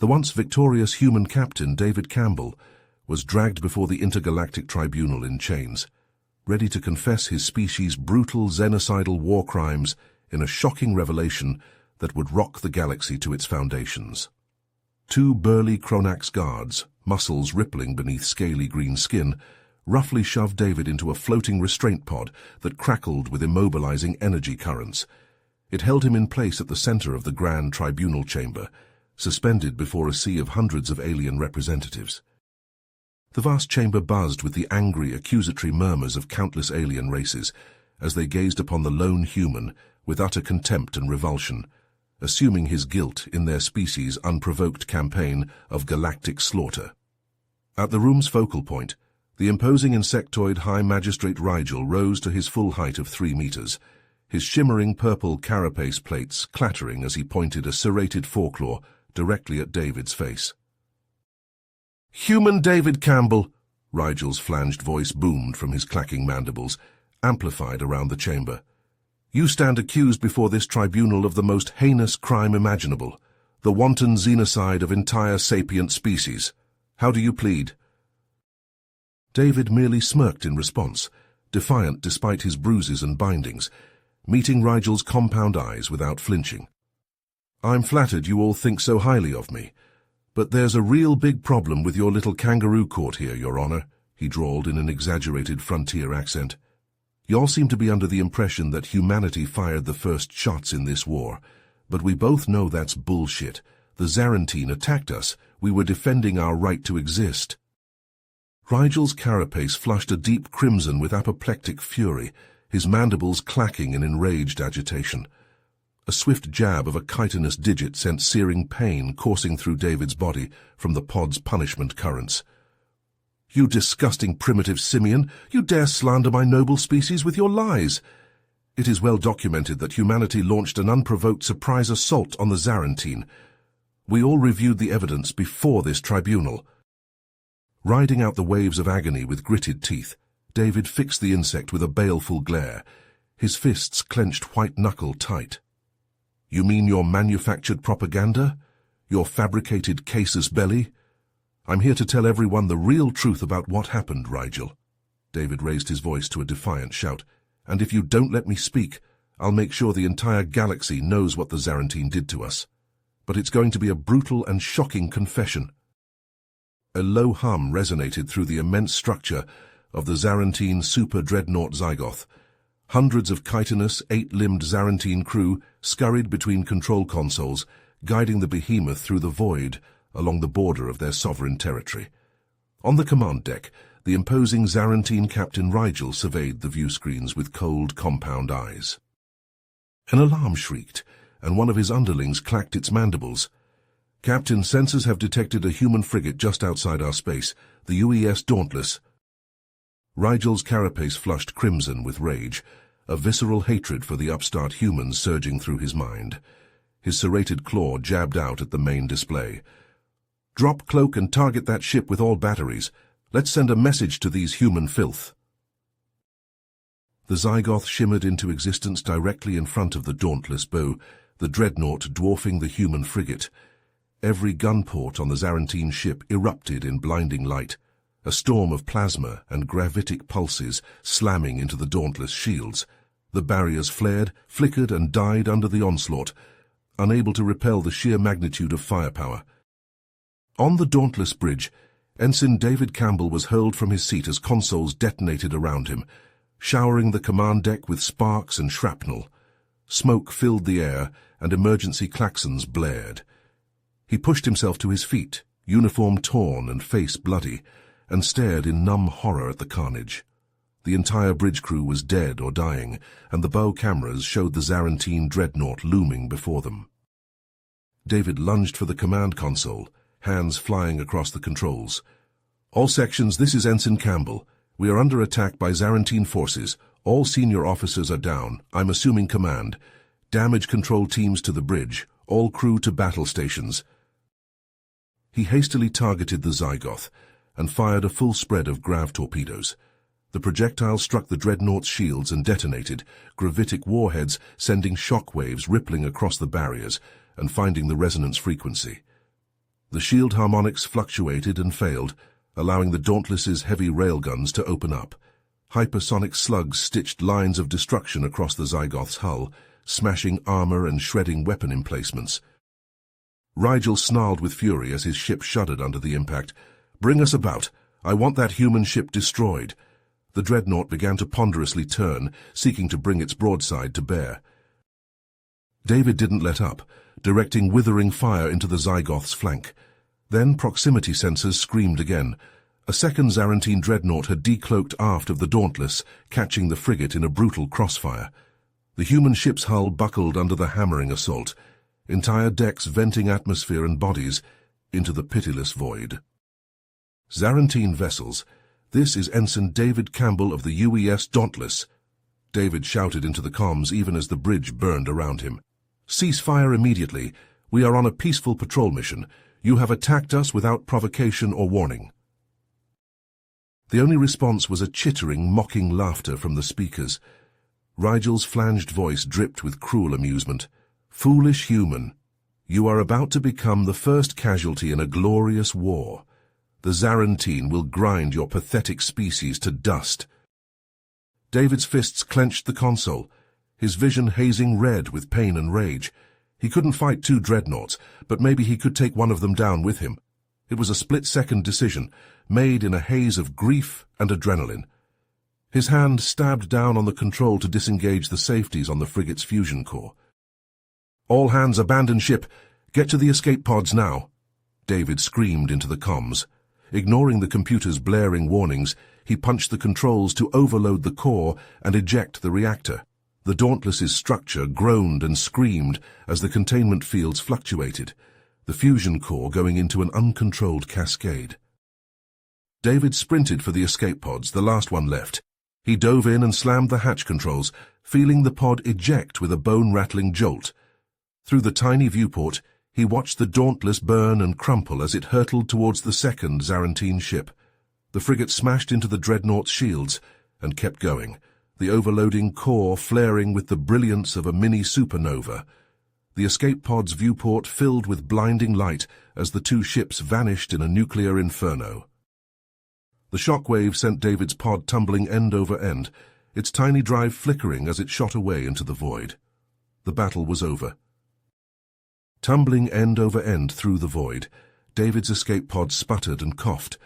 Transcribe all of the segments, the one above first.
The once victorious human captain, David Campbell, was dragged before the Intergalactic Tribunal in chains, ready to confess his species' brutal xenocidal war crimes in a shocking revelation that would rock the galaxy to its foundations. Two burly Chronax guards, muscles rippling beneath scaly green skin, roughly shoved David into a floating restraint pod that crackled with immobilizing energy currents. It held him in place at the center of the Grand Tribunal chamber, suspended before a sea of hundreds of alien representatives. The vast chamber buzzed with the angry, accusatory murmurs of countless alien races as they gazed upon the lone human with utter contempt and revulsion, assuming his guilt in their species' unprovoked campaign of galactic slaughter. At the room's focal point, the imposing insectoid High Magistrate Rigel rose to his full height of 3 meters, his shimmering purple carapace plates clattering as he pointed a serrated foreclaw directly at David's face. "Human David Campbell," Rigel's flanged voice boomed from his clacking mandibles, amplified around the chamber. "You stand accused before this tribunal of the most heinous crime imaginable, the wanton xenocide of entire sapient species. How do you plead?" David merely smirked in response, defiant despite his bruises and bindings, meeting Rigel's compound eyes without flinching. "I'm flattered you all think so highly of me, but there's a real big problem with your little kangaroo court here, Your Honor," he drawled in an exaggerated frontier accent. "Y'all seem to be under the impression that humanity fired the first shots in this war, but we both know that's bullshit. The Zarantine attacked us. We were defending our right to exist." Rigel's carapace flushed a deep crimson with apoplectic fury, his mandibles clacking in enraged agitation. A swift jab of a chitinous digit sent searing pain coursing through David's body from the pod's punishment currents. "You disgusting primitive simian! You dare slander my noble species with your lies! It is well documented that humanity launched an unprovoked surprise assault on the Zarantine. We all reviewed the evidence before this tribunal." Riding out the waves of agony with gritted teeth, David fixed the insect with a baleful glare, his fists clenched white-knuckle tight. "You mean your manufactured propaganda? Your fabricated casus belli? I'm here to tell everyone the real truth about what happened, Rigel." David raised his voice to a defiant shout. "And if you don't let me speak, I'll make sure the entire galaxy knows what the Zarantine did to us. But it's going to be a brutal and shocking confession." A low hum resonated through the immense structure of the Zarantine super-dreadnought Zygoth. Hundreds of chitinous, 8-limbed Zarantine crew scurried between control consoles, guiding the behemoth through the void along the border of their sovereign territory. On the command deck, the imposing Zarantine Captain Rigel surveyed the view screens with cold, compound eyes. An alarm shrieked, and one of his underlings clacked its mandibles. "Captain, sensors have detected a human frigate just outside our space, the UES Dauntless." Rigel's carapace flushed crimson with rage, a visceral hatred for the upstart humans surging through his mind. His serrated claw jabbed out at the main display. "Drop cloak and target that ship with all batteries. Let's send a message to these human filth." The Zygoth shimmered into existence directly in front of the Dauntless bow, the dreadnought dwarfing the human frigate. Every gunport on the Zarantine ship erupted in blinding light, a storm of plasma and gravitic pulses slamming into the Dauntless shields. The barriers flared, flickered, and died under the onslaught, unable to repel the sheer magnitude of firepower. On the Dauntless bridge, Ensign David Campbell was hurled from his seat as consoles detonated around him, showering the command deck with sparks and shrapnel. Smoke filled the air, and emergency klaxons blared. He pushed himself to his feet, uniform torn and face bloody, and stared in numb horror at the carnage. The entire bridge crew was dead or dying, and the bow cameras showed the Zarantine dreadnought looming before them. David lunged for the command console, hands flying across the controls. "All sections, this is Ensign Campbell. We are under attack by Zarantine forces. All senior officers are down. I'm assuming command. Damage control teams to the bridge. All crew to battle stations." He hastily targeted the Zygoth and fired a full spread of grav torpedoes. The projectile struck the dreadnought's shields and detonated, gravitic warheads sending shock waves rippling across the barriers and finding the resonance frequency. The shield harmonics fluctuated and failed, allowing the Dauntless's heavy railguns to open up. Hypersonic slugs stitched lines of destruction across the Zygoth's hull, smashing armor and shredding weapon emplacements. Rigel snarled with fury as his ship shuddered under the impact. "Bring us about! I want that human ship destroyed!" The dreadnought began to ponderously turn, seeking to bring its broadside to bear. David didn't let up, directing withering fire into the Zygoth's flank. Then proximity sensors screamed again. A second Zarantine dreadnought had decloaked aft of the Dauntless, catching the frigate in a brutal crossfire. The human ship's hull buckled under the hammering assault, entire decks venting atmosphere and bodies into the pitiless void. "Zarantine vessels, this is Ensign David Campbell of the UES Dauntless," David shouted into the comms even as the bridge burned around him. "Cease fire immediately. We are on a peaceful patrol mission. You have attacked us without provocation or warning." The only response was a chittering, mocking laughter from the speakers. Rigel's flanged voice dripped with cruel amusement. "Foolish human, you are about to become the first casualty in a glorious war. The Zarantine will grind your pathetic species to dust." David's fists clenched the console, his vision hazing red with pain and rage. He couldn't fight two dreadnoughts, but maybe he could take one of them down with him. It was a split-second decision, made in a haze of grief and adrenaline. His hand stabbed down on the control to disengage the safeties on the frigate's fusion core. "All hands abandon ship. Get to the escape pods now," David screamed into the comms. Ignoring the computer's blaring warnings, he punched the controls to overload the core and eject the reactor. The Dauntless's structure groaned and screamed as the containment fields fluctuated, the fusion core going into an uncontrolled cascade. David sprinted for the escape pods, the last one left. He dove in and slammed the hatch controls, feeling the pod eject with a bone-rattling jolt. Through the tiny viewport, he watched the Dauntless burn and crumple as it hurtled towards the second Zarantine ship. The frigate smashed into the dreadnought's shields and kept going, the overloading core flaring with the brilliance of a mini-supernova. The escape pod's viewport filled with blinding light as the two ships vanished in a nuclear inferno. The shockwave sent David's pod tumbling end over end, its tiny drive flickering as it shot away into the void. The battle was over. Tumbling end over end through the void, David's escape pod sputtered and coughed,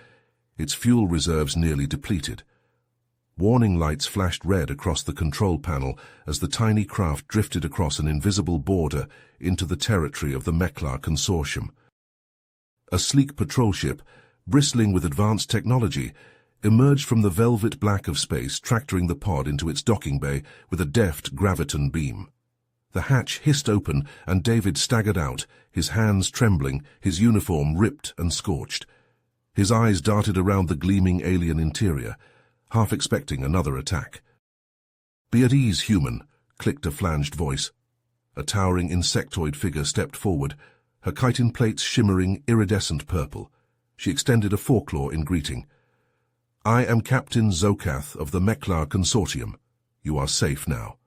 its fuel reserves nearly depleted. Warning lights flashed red across the control panel as the tiny craft drifted across an invisible border into the territory of the Meklar Consortium. A sleek patrol ship, bristling with advanced technology, emerged from the velvet black of space, tractoring the pod into its docking bay with a deft graviton beam. The hatch hissed open, and David staggered out, his hands trembling, his uniform ripped and scorched. His eyes darted around the gleaming alien interior, half expecting another attack. "Be at ease, human," clicked a flanged voice. A towering insectoid figure stepped forward, her chitin plates shimmering iridescent purple. She extended a foreclaw in greeting. "I am Captain Zokath of the Meklar Consortium. You are safe now."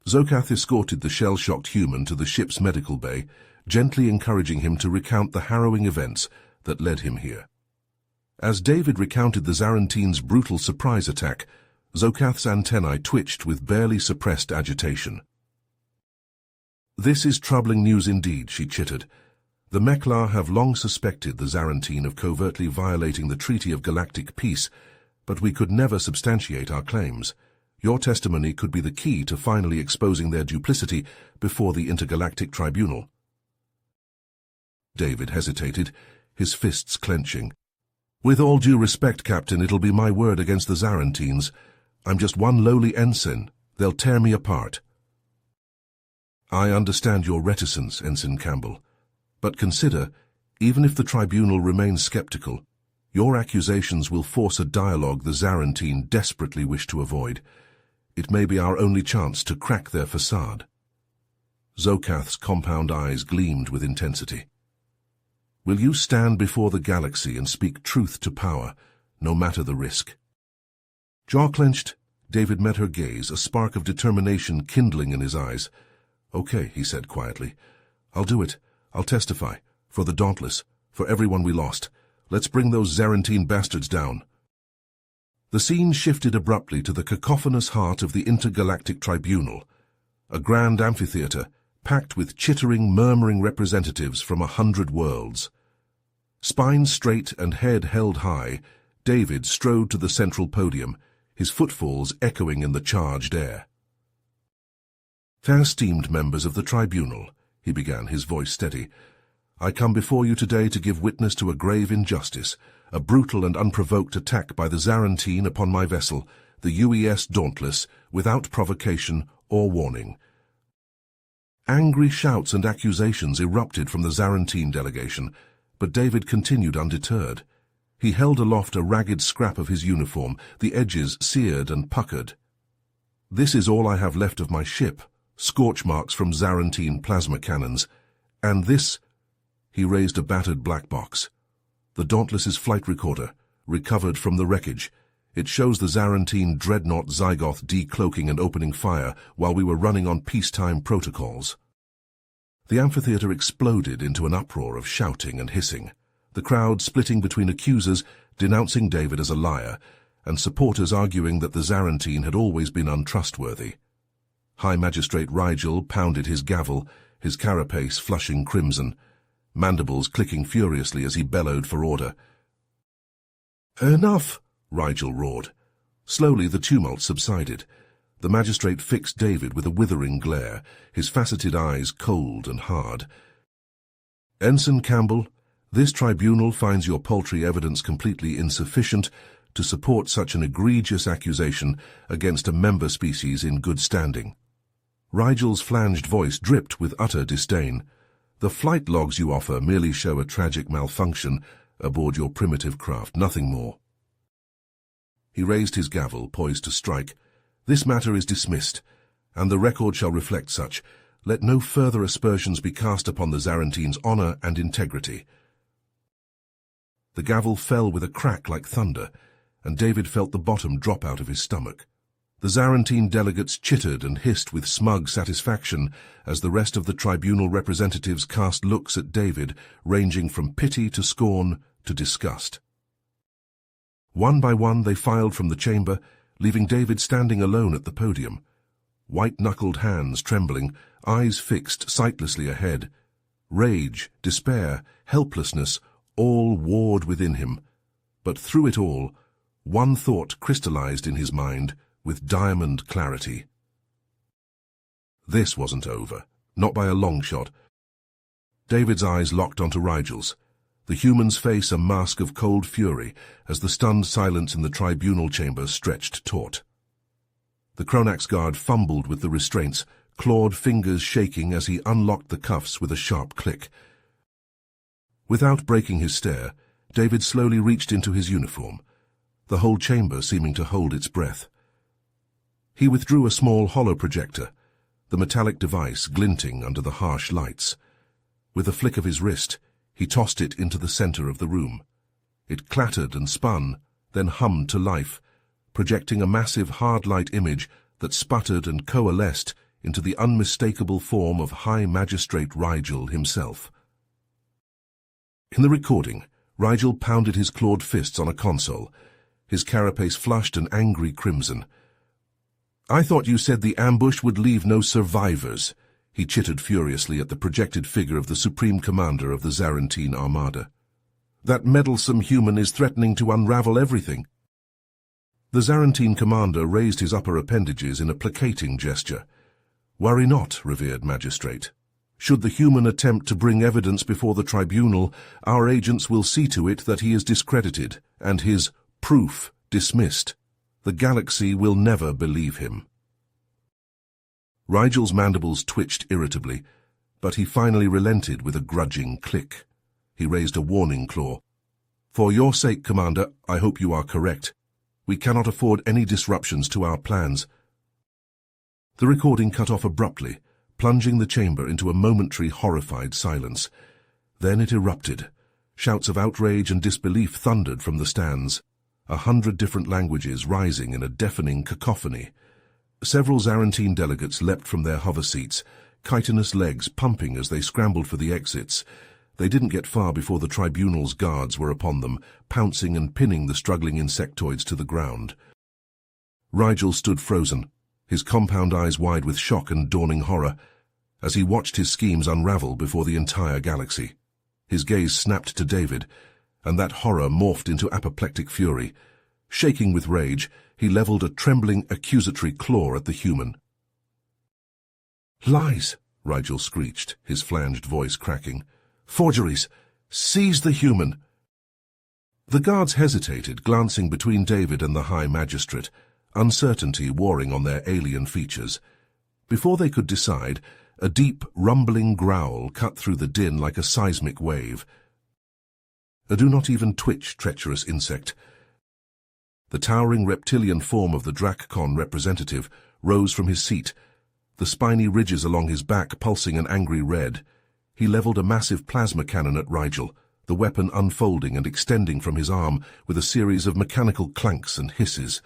Zokath escorted the shell-shocked human to the ship's medical bay, gently encouraging him to recount the harrowing events that led him here. As David recounted the Zarantine's brutal surprise attack, Zokath's antennae twitched with barely suppressed agitation. "This is troubling news indeed," she chittered. "The Meklar have long suspected the Zarantine of covertly violating the Treaty of Galactic Peace, but we could never substantiate our claims. Your testimony could be the key to finally exposing their duplicity before the Intergalactic Tribunal." David hesitated, his fists clenching. "With all due respect, Captain, it'll be my word against the Zarantines. I'm just one lowly ensign. They'll tear me apart." "I understand your reticence, Ensign Campbell. But consider, even if the Tribunal remains skeptical, your accusations will force a dialogue the Zarantine desperately wish to avoid. It may be our only chance to crack their facade." Zokath's compound eyes gleamed with intensity. "Will you stand before the galaxy and speak truth to power, no matter the risk?" Jaw clenched, David met her gaze, a spark of determination kindling in his eyes. "Okay," he said quietly. "I'll do it. I'll testify. For the Dauntless, for everyone we lost. Let's bring those Zarantine bastards down. The scene shifted abruptly to the cacophonous heart of the Intergalactic Tribunal, a grand amphitheater packed with chittering, murmuring representatives from 100 worlds. Spine straight and head held high, David strode to the central podium, his footfalls echoing in the charged air. "Fair-esteemed members of the Tribunal," he began, his voice steady, "I come before you today to give witness to a grave injustice, a brutal and unprovoked attack by the Zarantine upon my vessel, the UES Dauntless, without provocation or warning." Angry shouts and accusations erupted from the Zarantine delegation, but David continued undeterred. He held aloft a ragged scrap of his uniform, the edges seared and puckered. "This is all I have left of my ship, scorch marks from Zarantine plasma cannons, and this—" He raised a battered black box. "The Dauntless's flight recorder, recovered from the wreckage. It shows the Zarantine dreadnought Zygoth decloaking and opening fire while we were running on peacetime protocols." The amphitheater exploded into an uproar of shouting and hissing, the crowd splitting between accusers denouncing David as a liar and supporters arguing that the Zarantine had always been untrustworthy. High Magistrate Rigel pounded his gavel, his carapace flushing crimson, mandibles clicking furiously as he bellowed for order. "Enough!" Rigel roared. Slowly the tumult subsided. The magistrate fixed David with a withering glare, his faceted eyes cold and hard. "Ensign Campbell, this tribunal finds your paltry evidence completely insufficient to support such an egregious accusation against a member species in good standing." Rigel's flanged voice dripped with utter disdain. "The flight logs you offer merely show a tragic malfunction aboard your primitive craft, nothing more." He raised his gavel, poised to strike. "This matter is dismissed, and the record shall reflect such. Let no further aspersions be cast upon the Zarantine's honor and integrity." The gavel fell with a crack like thunder, and David felt the bottom drop out of his stomach. The Zarantine delegates chittered and hissed with smug satisfaction as the rest of the tribunal representatives cast looks at David, ranging from pity to scorn to disgust. One by one they filed from the chamber, leaving David standing alone at the podium. White-knuckled hands trembling, eyes fixed sightlessly ahead. Rage, despair, helplessness, all warred within him. But through it all, one thought crystallized in his mind with diamond clarity. This wasn't over, not by a long shot. David's eyes locked onto Rigel's, the human's face a mask of cold fury as the stunned silence in the tribunal chamber stretched taut. The Kronax guard fumbled with the restraints, clawed fingers shaking as he unlocked the cuffs with a sharp click. Without breaking his stare, David slowly reached into his uniform, the whole chamber seeming to hold its breath. He withdrew a small hollow projector, the metallic device glinting under the harsh lights. With a flick of his wrist, he tossed it into the center of the room. It clattered and spun, then hummed to life, projecting a massive hard-light image that sputtered and coalesced into the unmistakable form of High Magistrate Rigel himself. In the recording, Rigel pounded his clawed fists on a console, his carapace flushed an angry crimson. "I thought you said the ambush would leave no survivors," he chittered furiously at the projected figure of the Supreme Commander of the Zarantine Armada. "That meddlesome human is threatening to unravel everything." The Zarantine commander raised his upper appendages in a placating gesture. "Worry not, revered magistrate. Should the human attempt to bring evidence before the tribunal, our agents will see to it that he is discredited and his proof dismissed. The galaxy will never believe him." Rigel's mandibles twitched irritably, but he finally relented with a grudging click. He raised a warning claw. "For your sake, Commander, I hope you are correct. We cannot afford any disruptions to our plans." The recording cut off abruptly, plunging the chamber into a momentary horrified silence. Then it erupted. Shouts of outrage and disbelief thundered from the stands, 100 different languages rising in a deafening cacophony. Several Zarantine delegates leapt from their hover seats, chitinous legs pumping as they scrambled for the exits, They didn't get far before the Tribunal's guards were upon them, pouncing and pinning the struggling insectoids to the ground. Rigel stood frozen, his compound eyes wide with shock and dawning horror, as he watched his schemes unravel before the entire galaxy. His gaze snapped to David, and that horror morphed into apoplectic fury. Shaking with rage, he leveled a trembling, accusatory claw at the human. "Lies!" Rigel screeched, his flanged voice cracking. "Forgeries! Seize the human!" The guards hesitated, glancing between David and the High Magistrate, uncertainty warring on their alien features. Before they could decide, a deep, rumbling growl cut through the din like a seismic wave. "Do not even twitch, treacherous insect." The towering reptilian form of the Dracon representative rose from his seat, the spiny ridges along his back pulsing an angry red. He leveled a massive plasma cannon at Rigel, the weapon unfolding and extending from his arm with a series of mechanical clanks and hisses.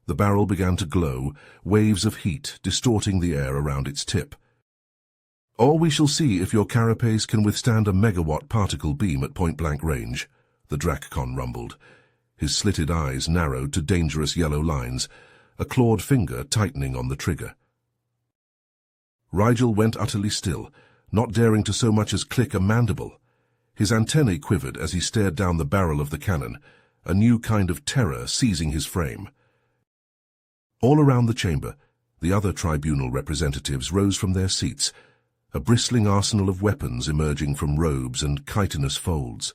The barrel began to glow, waves of heat distorting the air around its tip. "Or we shall see if your carapace can withstand a megawatt particle beam at point-blank range," the Dracon rumbled. His slitted eyes narrowed to dangerous yellow lines, a clawed finger tightening on the trigger. Rigel went utterly still, not daring to so much as click a mandible. His antennae quivered as he stared down the barrel of the cannon, a new kind of terror seizing his frame. All around the chamber, the other Tribunal representatives rose from their seats, a bristling arsenal of weapons emerging from robes and chitinous folds.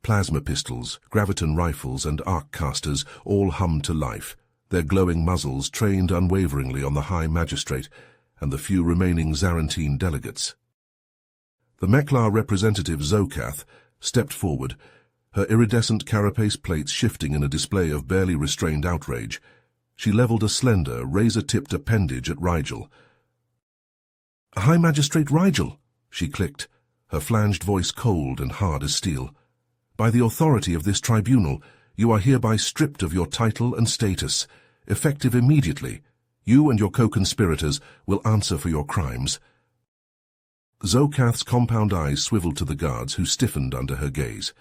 Plasma pistols, graviton rifles, and arc casters all hummed to life, their glowing muzzles trained unwaveringly on the High Magistrate and the few remaining Zarantine delegates. The Meklar representative Zokath stepped forward, her iridescent carapace plates shifting in a display of barely restrained outrage. She leveled a slender, razor-tipped appendage at Rigel. "High Magistrate Rigel," she clicked, her flanged voice cold and hard as steel. "By the authority of this tribunal, you are hereby stripped of your title and status, effective immediately. You and your co-conspirators will answer for your crimes." Zokath's compound eyes swiveled to the guards, who stiffened under her gaze.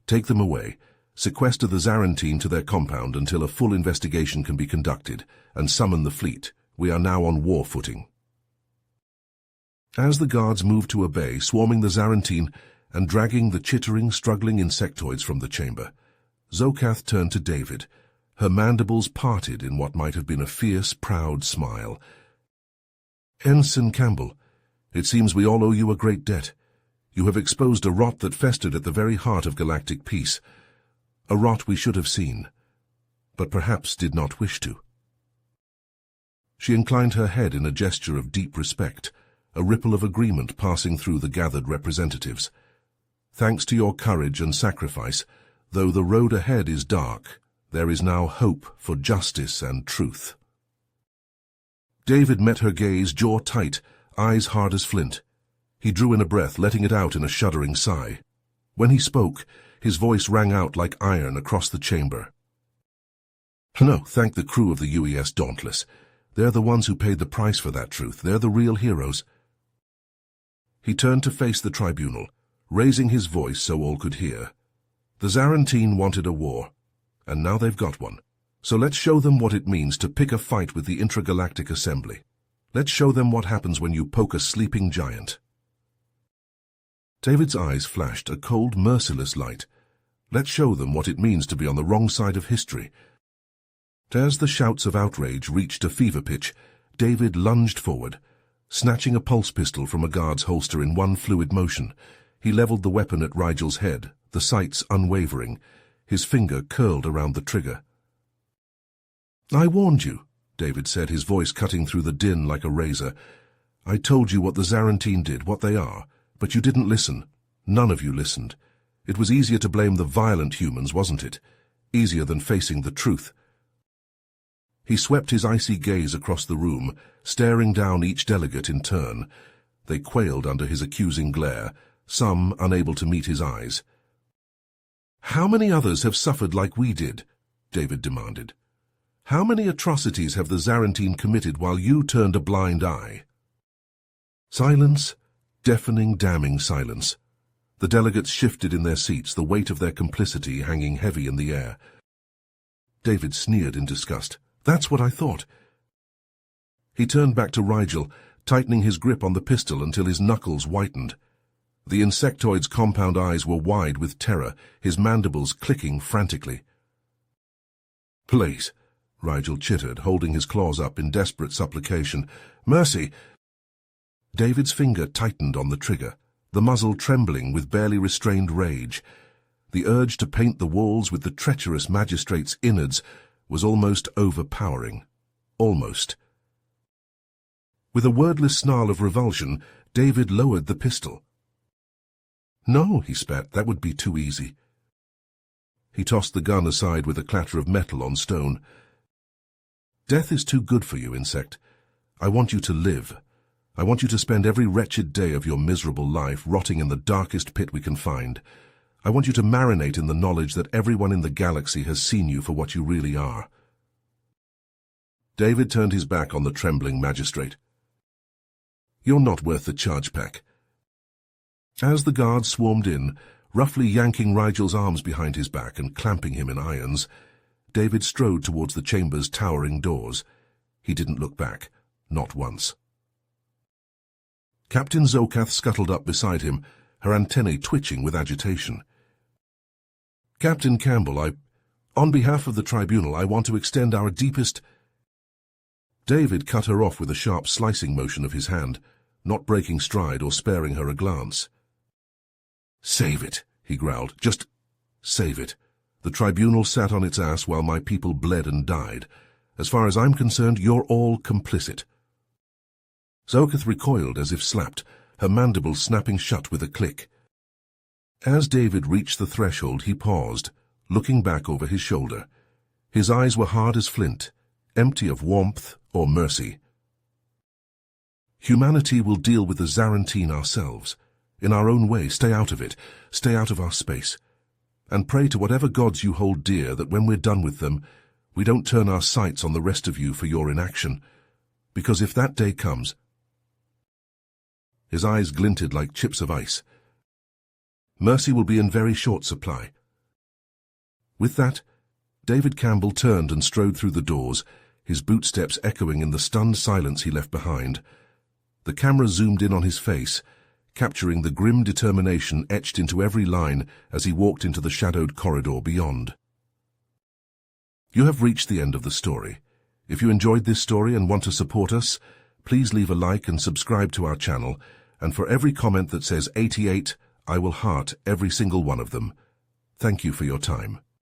"Take them away. Sequester the Zarantine to their compound until a full investigation can be conducted, and summon the fleet. We are now on war footing." As the guards moved to obey, swarming the Zarantine and dragging the chittering, struggling insectoids from the chamber, Zokath turned to David, her mandibles parted in what might have been a fierce, proud smile. "Ensign Campbell, it seems we all owe you a great debt. You have exposed a rot that festered at the very heart of galactic peace, a rot we should have seen, but perhaps did not wish to." She inclined her head in a gesture of deep respect, a ripple of agreement passing through the gathered representatives. "Thanks to your courage and sacrifice, though the road ahead is dark, there is now hope for justice and truth." David met her gaze, jaw tight, eyes hard as flint. He drew in a breath, letting it out in a shuddering sigh. When he spoke, his voice rang out like iron across the chamber. "No, thank the crew of the UES Dauntless. They're the ones who paid the price for that truth. They're the real heroes." He turned to face the tribunal, raising his voice so all could hear. "The Zarantine wanted a war, and now they've got one. So let's show them what it means to pick a fight with the Intergalactic Assembly. Let's show them what happens when you poke a sleeping giant." David's eyes flashed a cold, merciless light. Let's show them what it means to be on the wrong side of history. As the shouts of outrage reached a fever pitch, David lunged forward. Snatching a pulse pistol from a guard's holster in one fluid motion, he leveled the weapon at Rigel's head, the sights unwavering, his finger curled around the trigger. "I warned you," David said, his voice cutting through the din like a razor. "I told you what the Zarantine did, what they are, but you didn't listen. None of you listened. It was easier to blame the violent humans, wasn't it? Easier than facing the truth." He swept his icy gaze across the room, staring down each delegate in turn. They quailed under his accusing glare, some unable to meet his eyes. "How many others have suffered like we did?" David demanded. "How many atrocities have the Zarantine committed while you turned a blind eye?" Silence, deafening, damning silence. The delegates shifted in their seats, the weight of their complicity hanging heavy in the air. David sneered in disgust. "That's what I thought." He turned back to Rigel, tightening his grip on the pistol until his knuckles whitened. The insectoid's compound eyes were wide with terror, his mandibles clicking frantically. "Please," Rigel chittered, holding his claws up in desperate supplication. "Mercy!" David's finger tightened on the trigger, the muzzle trembling with barely restrained rage. The urge to paint the walls with the treacherous magistrate's innards was almost overpowering. Almost. With a wordless snarl of revulsion, David lowered the pistol. "No," he spat, "that would be too easy." He tossed the gun aside with a clatter of metal on stone. "Death is too good for you, insect. I want you to live. I want you to spend every wretched day of your miserable life rotting in the darkest pit we can find. I want you to marinate in the knowledge that everyone in the galaxy has seen you for what you really are." David turned his back on the trembling magistrate. "You're not worth the charge pack." As the guards swarmed in, roughly yanking Rigel's arms behind his back and clamping him in irons, David strode towards the chamber's towering doors. He didn't look back, not once. Captain Zokath scuttled up beside him, her antennae twitching with agitation. "Captain Campbell, on behalf of the Tribunal, I want to extend our deepest—" David cut her off with a sharp slicing motion of his hand, not breaking stride or sparing her a glance. "Save it," he growled. "Just save it. The Tribunal sat on its ass while my people bled and died. As far as I'm concerned, you're all complicit." Zokath recoiled as if slapped, her mandibles snapping shut with a click. As David reached the threshold, he paused, looking back over his shoulder. His eyes were hard as flint, empty of warmth or mercy. "Humanity will deal with the Zarantine ourselves. In our own way, stay out of it, stay out of our space. And pray to whatever gods you hold dear that when we're done with them, we don't turn our sights on the rest of you for your inaction. Because if that day comes—" His eyes glinted like chips of ice. "Mercy will be in very short supply." With that, David Campbell turned and strode through the doors, his bootsteps echoing in the stunned silence he left behind. The camera zoomed in on his face, capturing the grim determination etched into every line as he walked into the shadowed corridor beyond. You have reached the end of the story. If you enjoyed this story and want to support us, please leave a like and subscribe to our channel, and for every comment that says 88, I will heart every single one of them. Thank you for your time.